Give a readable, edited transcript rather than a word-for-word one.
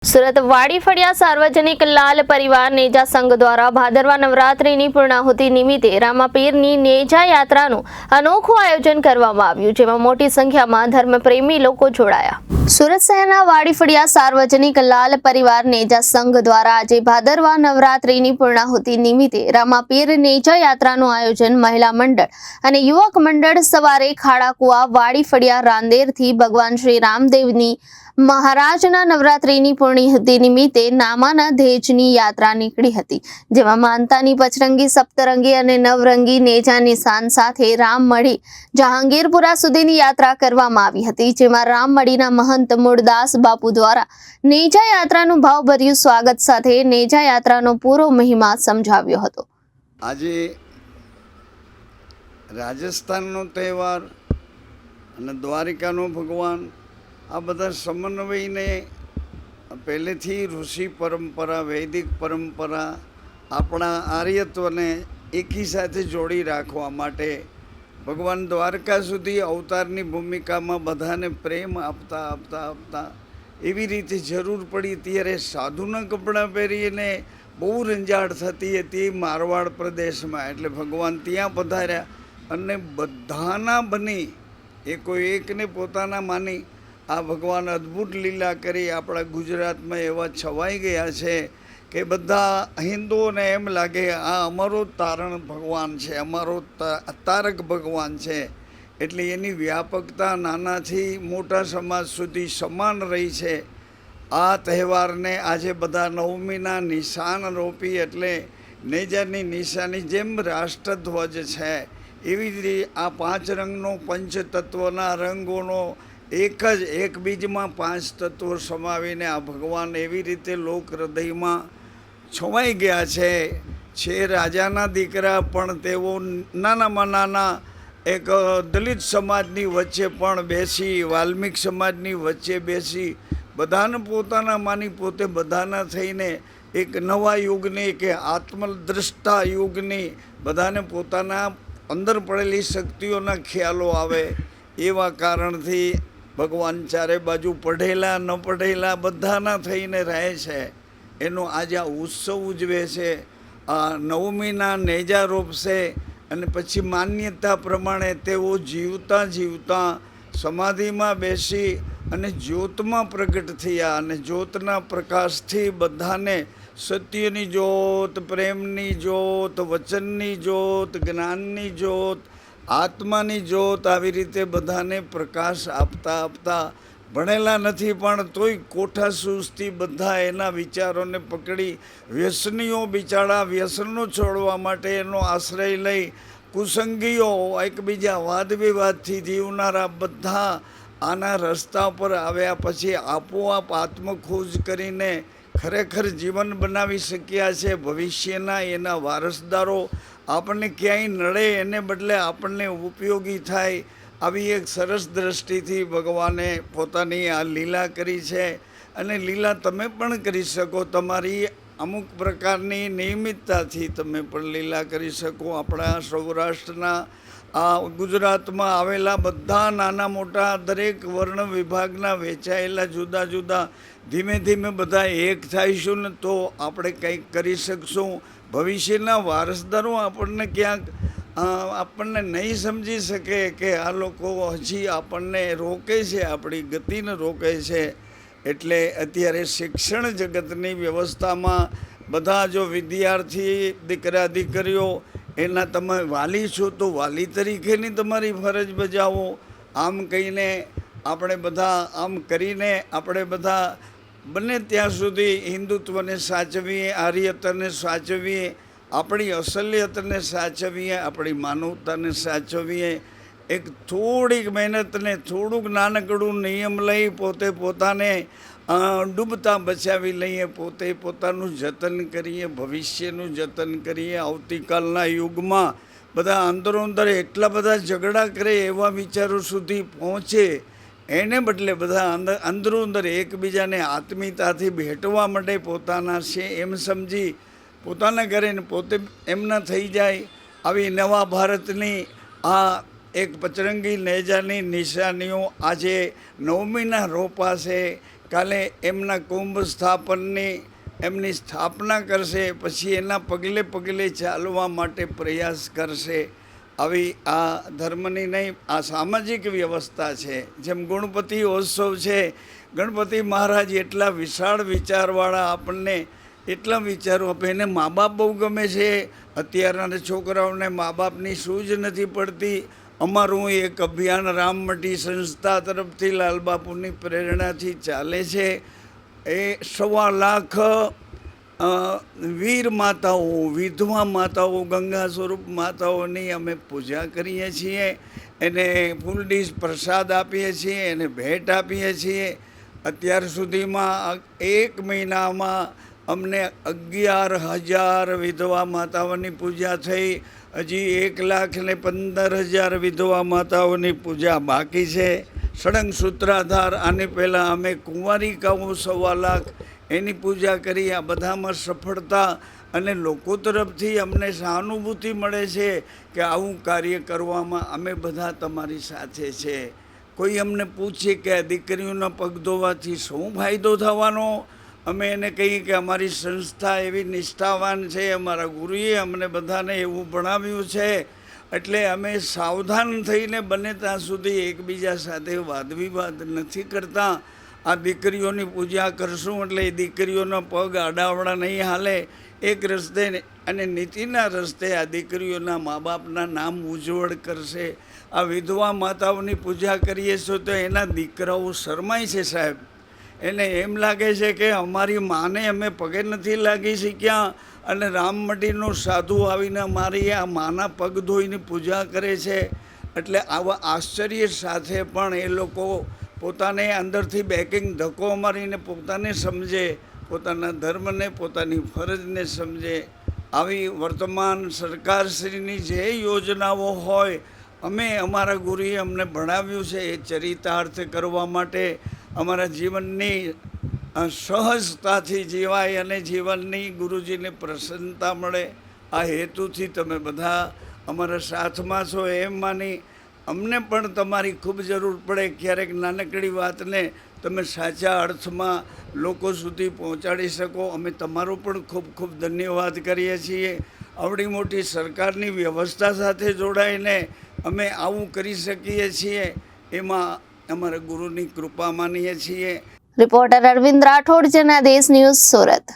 સુરત વાડીફળિયા સાર્વજનિક લાલ પરિવાર નેજા સંઘ દ્વારા ભાદરવા નવરાત્રિની પૂર્ણાહુતિ નિમિત્તે રામાપીરની નેજા યાત્રાનું અનોખું આયોજન કરવામાં આવ્યું, જેમાં મોટી સંખ્યામાં ધર્મપ્રેમી લોકો જોડાયા. સુરત શહેરના વાડીફળિયા સાર્વજનિક લાલ પરિવાર નેજા સંઘ દ્વારા આજે ભાદરવા નવરાત્રિની પૂર્ણાહુતિ નિમિત્તે રામાપીર નેજા યાત્રાનું આયોજન મહિલા મંડળ અને યુવક મંડળ સવારે ખાડાકુવા વાડીફળિયા રાંદેરથી ભગવાન શ્રી રામદેવની મહારાજના નવરાત્રિની પૂર્ણાહુતિ નિમિત્તે નામાના ધેજની યાત્રા નીકળી હતી, જેમાં માનતાની પચરંગી, સપ્તરંગી અને નવરંગી નેજા નિશાન સાથે રામમઢી જહાંગીરપુરા સુધીની યાત્રા કરવામાં આવી હતી, જેમાં રામમઢીના મહંત મૂળદાસ બાપુ દ્વારા નેજા યાત્રાનું ભાવભર્યું સ્વાગત સાથે નેજા યાત્રાનો પૂરો મહિમા સમજાવ્યો હતો. આજે રાજસ્થાનનો તહેવાર અને દ્વારિકાનો ભગવાન, આ બધા સમન્વયને પહેલેથી ઋષિ પરંપરા, વૈદિક પરંપરા, આપણા આર્યત્વને એકી સાથે જોડી રાખવા માટે ભગવાન દ્વારકા સુધી અવતારની ભૂમિકામાં બધાને પ્રેમ આપતા આપતા આપતા એવી રીતે જરૂર પડી ત્યારે સાધુના કપડાં પહેરીને બહુ રંજાડ થતી હતી મારવાડ પ્રદેશમાં. એટલે ભગવાન ત્યાં પધાર્યા અને બધાના બની એ કોઈ એકને પોતાના માની આ ભગવાન અદ્ભુત લીલા કરી આપણા ગુજરાતમાં એવા છવાઈ ગયા છે કે બધા હિન્દુઓને એમ લાગે આ અમારો તારણ ભગવાન છે, અમારો તારક ભગવાન છે. એટલે એની વ્યાપકતા નાનાથી મોટા સમાજ સુધી સમાન રહી છે. આ તહેવારને આજે બધા નવમીના નિશાન રોપી, એટલે નેજાની નિશાની જેમ રાષ્ટ્રધ્વજ છે એવી જ રીતે આ 5 રંગનો, પંચતત્વના રંગોનો એક બીજમાં 5 તત્વો સમાવીને આ ભગવાન એવી રીતે લોક હૃદયમાં છવાઈ ગયા છે. રાજાના દીકરા પણ તેઓ નાનામાં નાના એક દલિત સમાજની વચ્ચે પણ બેસી, વાલ્મિક સમાજની વચ્ચે બેસી, બધાને પોતાના માની પોતે બધાના થઈને એક નવા યુગની કે આત્મદ્રષ્ટા યુગની બધાને પોતાના અંદર પડેલી શક્તિઓના ખ્યાલો આવે એવા કારણથી ભગવાન ચારે બાજુ પઢેલા ન પઢેલા બધાના થઈને રહે છે. એનો આજે આ ઉત્સવ ઉજવે છે. આ નવમીના નેજા રોપશે અને પછી માન્યતા પ્રમાણે તેઓ જીવતા જીવતા સમાધિમાં બેસી અને જ્યોતમાં પ્રગટ થયા અને જ્યોતના પ્રકાશથી બધાને સત્યની જ્યોત, પ્રેમની જ્યોત, વચનની જ્યોત, જ્ઞાનની જ્યોત, આત્માની જ્યોત આવી રીતે બધાને પ્રકાશ આપતા આપતા ભણેલા નથી પણ તોય કોઠા સૂઝથી બધા એના વિચારોને પકડી વ્યસનીઓ બિચારા વ્યસનો છોડવા માટે એનો આશ્રય લઈ કુસંગીઓ, એકબીજા વાદ વિવાદથી જીવનારા બધા આના રસ્તા પર આવ્યા. પછી આપોઆપ આત્મખોજ કરીને ખરેખર જીવન બનાવી શક્યા છે. ભવિષ્યના એના વારસદારો આપણને ક્યાંય નડે એને બદલે આપણને ઉપયોગી થાય આવી એક સરસ દ્રષ્ટિથી ભગવાને પોતાની આ લીલા કરી છે. અને લીલા તમે પણ કરી શકો, તમારી અમુક પ્રકારની નિયમિતતાથી તમે પણ લીલા કરી શકો. આપણા સૌરાષ્ટ્રના આ ગુજરાતમાં આવેલા બધા નાના મોટા દરેક વર્ણ વિભાગના વેચાયેલા જુદા જુદા ધીમે ધીમે બધા એક થઈશું ને તો આપણે કંઈક કરી શકશું. ભવિષ્યના વારસદારો આપણને ક્યાંક આપણને નહીં સમજી શકે કે આ લોકો હજી આપણને રોકે છે, આપણી ગતિને રોકે છે. એટલે અત્યારે શિક્ષણ જગતની વ્યવસ્થામાં બધા જો વિદ્યાર્થી, દીકરા દીકરીઓ એના તમે વાલી છો તો વાલી તરીકેની તમારી ફરજ બજાવો. આમ કહીને આપણે બધા આમ કરીને આપણે બધા બને ત્યાં સુધી હિન્દુત્વને સાચવીએ, આર્યતાને સાચવીએ, આપણી અસલિયતને સાચવીએ, આપણી માનવતાને સાચવીએ. એક થોડીક મહેનતને થોડુંક નાનકડું નિયમ લઈ પોતે પોતાને ડૂબતા બચાવી લઈએ, પોતે પોતાનું જતન કરીએ, ભવિષ્યનું જતન કરીએ. આવતીકાલના યુગમાં બધા અંદરોઅંદર એટલા બધા ઝઘડા કરે એવા વિચારો સુધી પહોંચે એને બદલે બધા અંદરોઅંદર એકબીજાને આત્મીયતાથી ભેટવા માટે પોતાના છે એમ સમજી પોતાના ઘરે પોતે એમના થઈ જાય. આવી નવા ભારતની આ એક પચરંગી નેજાની નિશાનીઓ આજે નવમીના રોપાશે. કાલે એમના કુંભ સ્થાપનની એમની સ્થાપના કરશે, પછી એના પગલે પગલે ચાલવા માટે પ્રયાસ કરશે. આવી આ ધર્મની નહીં, આ સામાજિક વ્યવસ્થા છે. જેમ ગણપતિ ઉત્સવ છે, ગણપતિ મહારાજ એટલા વિશાળ વિચારવાળા, આપણને એટલા વિચારો આપે. એને મા બાપ બહુ ગમે છે. અત્યારના છોકરાઓને મા બાપની સૂઝ નથી પડતી. અમારું એક અભિયાન રામમટી સંસ્થા તરફથી લાલબાપુની પ્રેરણાથી ચાલે છે. એ 1.25 લાખ વીર માતાઓ, વિધવા માતાઓ, ગંગા સ્વરૂપ માતાઓની અમે પૂજા કરીએ છીએ. એને ફૂલડીશ પ્રસાદ આપીએ છીએ, એને ભેટ આપીએ છીએ. અત્યાર સુધીમાં 1 મહિનામાં અમને 11,000 વિધવા માતાઓની પૂજા થઈ. હજી 1,15,000 વિધવા માતાઓની પૂજા બાકી છે. સળંગ સૂત્રાધાર, આની પહેલાં અમે કુંવારિકાઓ 1.25 લાખ એની પૂજા કરી. આ બધામાં સફળતા અને લોકો તરફથી અમને સહાનુભૂતિ મળે છે કે આવું કાર્ય કરવામાં અમે બધા તમારી સાથે છે. કોઈ અમને પૂછે કે આ દીકરીઓના પગ ધોવાથી શું ફાયદો થવાનો, અમે એને કહીએ કે અમારી સંસ્થા એવી નિષ્ઠાવાન છે, અમારા ગુરુએ અમને બધાને એવું ભણાવ્યું છે. એટલે અમે સાવધાન થઈને બને ત્યાં સુધી એકબીજા સાથે વાદવિવાદ નથી કરતા. આ દીકરીઓની પૂજા કરશું એટલે એ દીકરીઓના પગ આડાવડા નહીં હાલે. એક રસ્તે અને નીતિના રસ્તે આ દીકરીઓના મા બાપના નામ ઉજ્જવળ કરશે. આ વિધવા માતાઓની પૂજા કરીએ છીએ તો એના દીકરાઓ શરમાય છે સાહેબ. એને એમ લાગે છે કે અમારી માને અમે પગે નથી લાગી શક્યા અને રામમટીનો સાધુ આવીને અમારી આ માના પગ ધોઈને પૂજા કરે છે. એટલે આવા આશ્ચર્ય સાથે પણ એ લોકો પોતાને અંદરથી બેકિંગ ધક્કો મારીને પોતાને સમજે, પોતાના ધર્મને, પોતાની ફરજને સમજે. આવી વર્તમાન સરકારશ્રીની જે યોજનાઓ હોય, અમે અમારા ગુરુએ અમને ભણાવ્યું છે એ ચરિતાર્થ કરવા માટે, અમારા જીવનની સહજતાથી જીવાય અને જીવનની ગુરુજીને પ્રસન્નતા મળે, આ હેતુથી તમે બધા અમારા સાથમાં છો એમ માની અમને પણ તમારી ખૂબ જરૂર પડે. ક્યારેક નાનકડી વાતને તમે સાચા અર્થમાં લોકો સુધી પહોંચાડી શકો. અમે તમારો પણ ખૂબ ખૂબ ધન્યવાદ કરીએ છીએ. આવડી મોટી સરકારની વ્યવસ્થા સાથે જોડાઈને અમે આવું કરી શકીએ છીએ, એમાં અમારા ગુરુની કૃપા માનીએ છીએ. Reporter Arvind Rathod, Janadesh news, Surat.